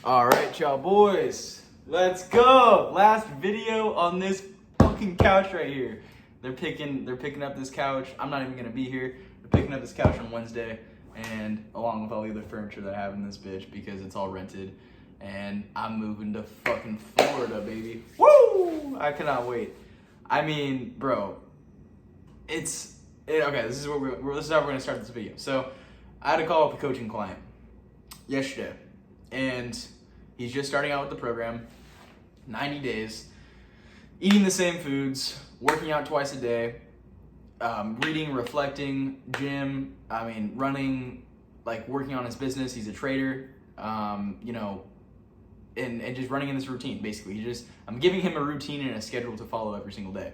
All right, y'all boys, let's go. Last video on this fucking couch right here. They're picking up this couch. I'm not even gonna be here. They're picking up this couch on Wednesday, and along with all the other furniture that I have in this bitch because it's all rented. And I'm moving to fucking Florida, baby. Woo! I cannot wait. I mean, bro, okay. This is how we're gonna start this video. So, I had to call up a coaching client yesterday, and he's just starting out with the program. 90 days, eating the same foods, working out twice a day, reading, reflecting, gym. I mean, running, like working on his business. He's a trader. And just running in this routine, basically. I'm giving him a routine and a schedule to follow every single day.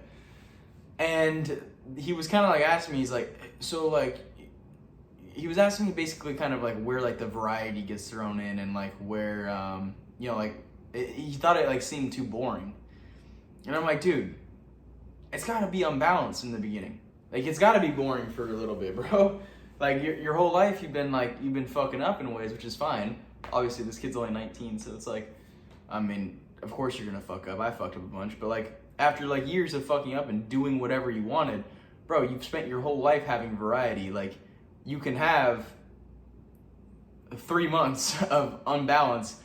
And he was kind of like asking me, he was asking me basically kind of like where like the variety gets thrown in and like where, he thought it like seemed too boring. And I'm like, dude, it's gotta be unbalanced in the beginning. Like it's gotta be boring for a little bit, bro. Like your whole life you've been fucking up in ways, which is fine. Obviously, this kid's only 19, so it's like, I mean, of course you're gonna fuck up. I fucked up a bunch, but like, after like years of fucking up and doing whatever you wanted, bro, you've spent your whole life having variety. Like, you can have 3 months of unbalance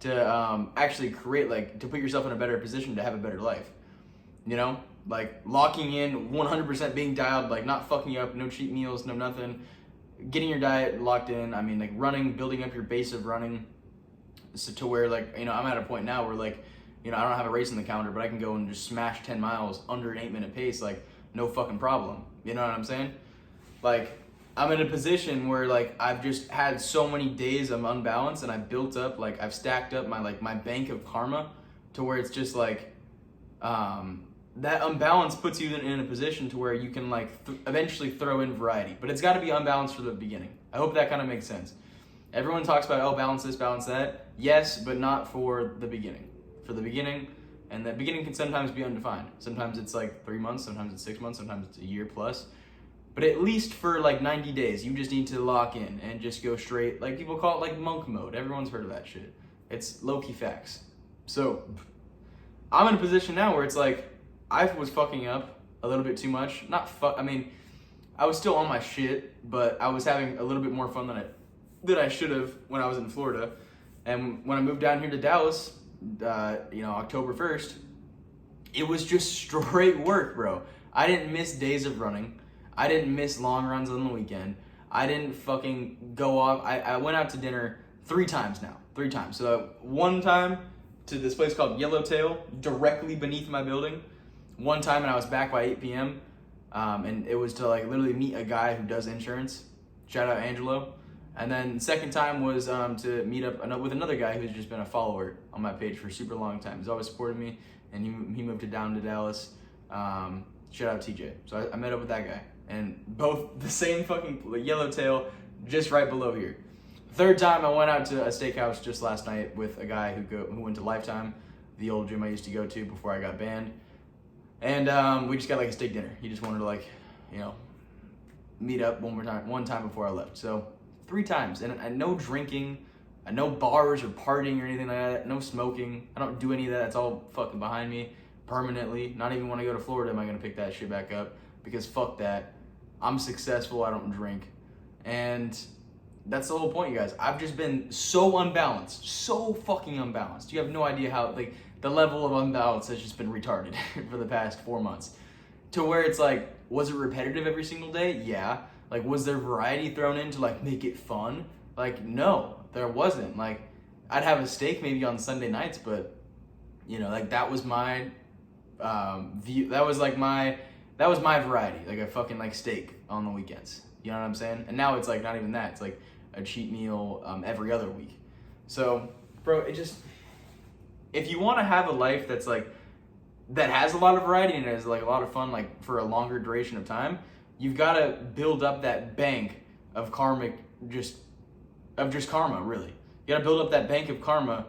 to actually create, like, to put yourself in a better position to have a better life. You know? Like, locking in, 100% being dialed, like, not fucking up, no cheat meals, no nothing. Getting your diet locked in. I mean, like running, building up your base of running, so to where like, I'm at a point now where like, I don't have a race in the calendar, but I can go and just smash 10 miles under an 8-minute pace, like no fucking problem. You know what I'm saying? Like, I'm in a position where like I've just had so many days of unbalance, and I've built up, like I've stacked up my bank of karma to where it's just like, that unbalance puts you in a position to where you can like eventually throw in variety, but it's got to be unbalanced for the beginning. I hope that kind of makes sense. Everyone talks about, balance this, balance that. Yes, but not for the beginning. For the beginning, and that beginning can sometimes be undefined. Sometimes it's like 3 months, sometimes it's 6 months, sometimes it's a year plus. But at least for like 90 days, you just need to lock in and just go straight. Like people call it like monk mode. Everyone's heard of that shit. It's low-key facts. So I'm in a position now where it's like, I was fucking up a little bit too much. I was still on my shit, but I was having a little bit more fun than I should have when I was in Florida. And when I moved down here to Dallas, October 1st, it was just straight work, bro. I didn't miss days of running. I didn't miss long runs on the weekend. I didn't fucking go off. I went out to dinner 3 times now. 3 times. So one time to this place called Yellowtail, directly beneath my building. One time, and I was back by 8 p.m. And it was to like literally meet a guy who does insurance. Shout out Angelo. And then second time was to meet up with another guy who's just been a follower on my page for a super long time. He's always supported me, and he moved down to Dallas. Shout out TJ. So I met up with that guy, and both the same fucking Yellowtail, just right below here. Third time, I went out to a steakhouse just last night with a guy who went to Lifetime, the old gym I used to go to before I got banned. And we just got like a steak dinner. He just wanted to meet up one time before I left. So 3 times, and no drinking, no bars or partying or anything like that, no smoking. I don't do any of that. It's all fucking behind me permanently. Not even when I go to Florida am I gonna pick that shit back up, because fuck that. I'm successful, I don't drink. And that's the whole point, you guys. I've just been so unbalanced, so fucking unbalanced. You have no idea how, like, the level of unbalance has just been retarded for the past 4 months. To where it's like, was it repetitive every single day? Yeah. Like, was there variety thrown in to like make it fun? Like, no, there wasn't. Like, I'd have a steak maybe on Sunday nights, but like that was my view. That was my variety. Like a fucking like steak on the weekends. You know what I'm saying? And now it's like not even that. It's like a cheat meal every other week. So, bro, if you want to have a life that's like, that has a lot of variety and is like a lot of fun, like for a longer duration of time, you've got to build up that bank of karma, really. You got to build up that bank of karma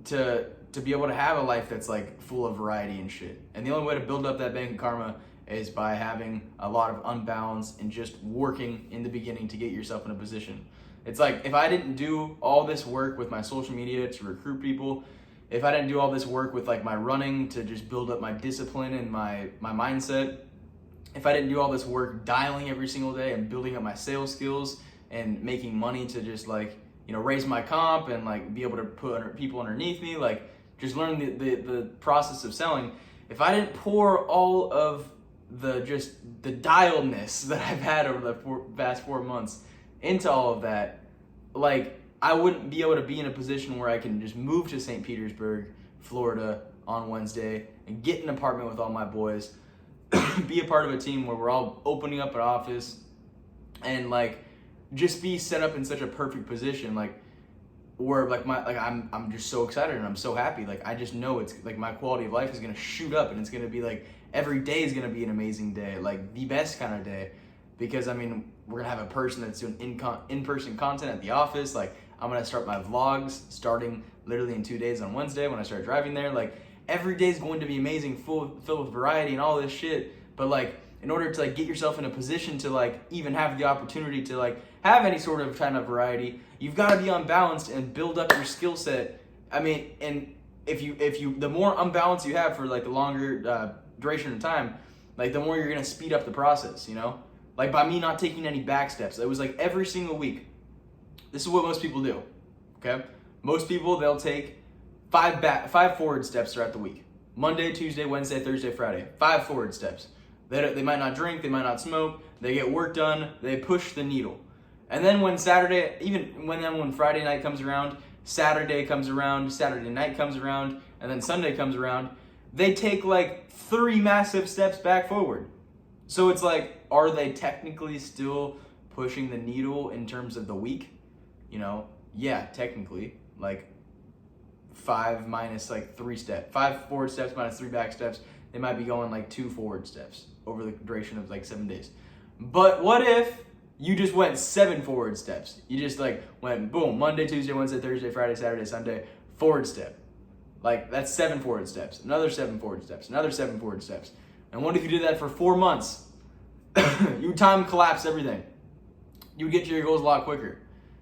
to be able to have a life that's like full of variety and shit. And the only way to build up that bank of karma is by having a lot of unbalance and just working in the beginning to get yourself in a position. It's like, if I didn't do all this work with my social media to recruit people, if I didn't do all this work with like my running to just build up my discipline and my mindset, if I didn't do all this work dialing every single day and building up my sales skills and making money to just like, you know, raise my comp and like be able to put people underneath me, like just learn the process of selling. If I didn't pour all of the dialedness that I've had over the past 4 months into all of that, like I wouldn't be able to be in a position where I can just move to St. Petersburg, Florida on Wednesday and get an apartment with all my boys, be a part of a team where we're all opening up an office and like just be set up in such a perfect position, like where like I'm just so excited and I'm so happy. Like I just know it's like my quality of life is gonna shoot up and it's gonna be like every day is gonna be an amazing day, like the best kind of day. Because I mean, we're gonna have a person that's doing in-person content at the office. Like I'm gonna start my vlogs starting literally in 2 days on Wednesday when I start driving there. Like every day is going to be amazing, filled with variety and all this shit. But like in order to like get yourself in a position to like even have the opportunity to like have any sort of kind of variety, you've got to be unbalanced and build up your skill set. I mean, and if you the more unbalanced you have for like the longer duration of time, like the more you're gonna speed up the process, you know? Like by me not taking any back steps, it was like every single week. This is what most people do, okay? Most people, they'll take 5 forward steps throughout the week. Monday, Tuesday, Wednesday, Thursday, Friday. 5 forward steps. They might not drink, they might not smoke, they get work done, they push the needle. And then when Saturday, when Friday night comes around, Saturday comes around, Saturday night comes around, and then Sunday comes around, they take like 3 massive steps back forward. So it's like, are they technically still pushing the needle in terms of the week? You know, yeah, technically, like 5 minus like 3 steps, 5 forward steps minus 3 back steps, they might be going like 2 forward steps over the duration of like 7 days. But what if you just went 7 forward steps? You just like went boom, Monday, Tuesday, Wednesday, Thursday, Friday, Saturday, Sunday, forward step. Like that's 7 forward steps, another 7 forward steps, another 7 forward steps. And what if you did that for 4 months? You would time collapse everything. You would get to your goals a lot quicker.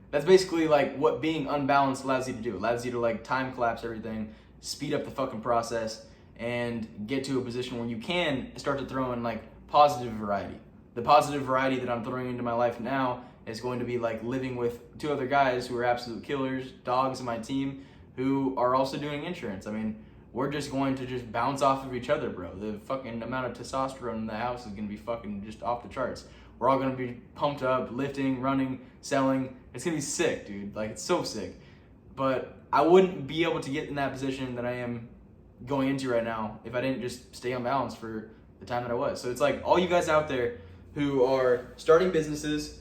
That's basically like what being unbalanced allows you to do. It allows you to like time collapse everything, speed up the fucking process, and get to a position where you can start to throw in like positive variety. The positive variety that I'm throwing into my life now is going to be like living with 2 other guys who are absolute killers, dogs in my team, who are also doing insurance. I mean, we're just going to just bounce off of each other, bro. The fucking amount of testosterone in the house is gonna be fucking just off the charts. We're all gonna be pumped up, lifting, running, selling. It's gonna be sick, dude. Like, it's so sick. But I wouldn't be able to get in that position that I am going into right now if I didn't just stay unbalanced for the time that I was. So it's like, all you guys out there who are starting businesses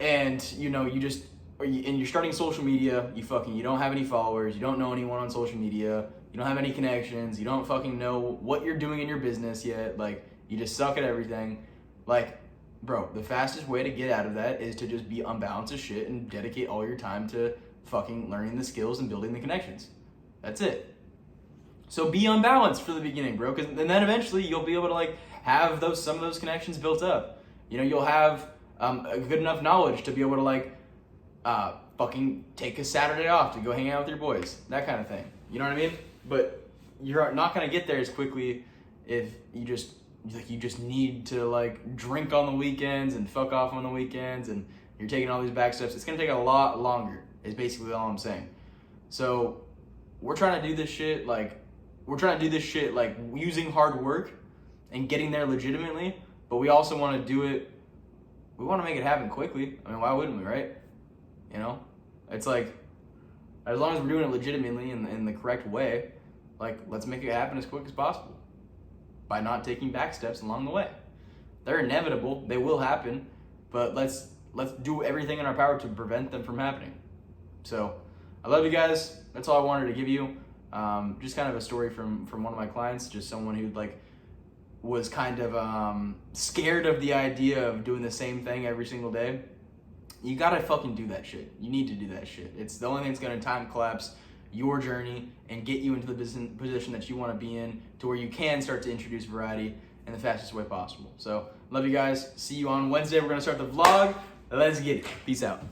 and, you know, and you're starting social media, you don't have any followers, you don't know anyone on social media, you don't have any connections, you don't fucking know what you're doing in your business yet, like, you just suck at everything. Like, bro, the fastest way to get out of that is to just be unbalanced as shit and dedicate all your time to fucking learning the skills and building the connections. That's it. So be unbalanced for the beginning, bro, and then eventually you'll be able to like have some of those connections built up. You know, you'll have a good enough knowledge to be able to like fucking take a Saturday off to go hang out with your boys, that kind of thing. You know what I mean? But you're not gonna get there as quickly if you just need to like drink on the weekends and fuck off on the weekends and you're taking all these back steps. It's gonna take a lot longer, is basically all I'm saying. So we're trying to do this shit like using hard work and getting there legitimately, but we also want to do it, we want to make it happen quickly. I mean, why wouldn't we, right? You know, it's like, as long as we're doing it legitimately in the correct way, like, let's make it happen as quick as possible by not taking back steps along the way. They're inevitable, they will happen, but let's do everything in our power to prevent them from happening. So I love you guys. That's all I wanted to give you. Just kind of a story from one of my clients, just someone who like was kind of scared of the idea of doing the same thing every single day. You gotta fucking do that shit. You need to do that shit. It's the only thing that's gonna time collapse your journey and get you into the position that you wanna be in, to where you can start to introduce variety in the fastest way possible. So, love you guys. See you on Wednesday. We're gonna start the vlog. Let's get it. Peace out.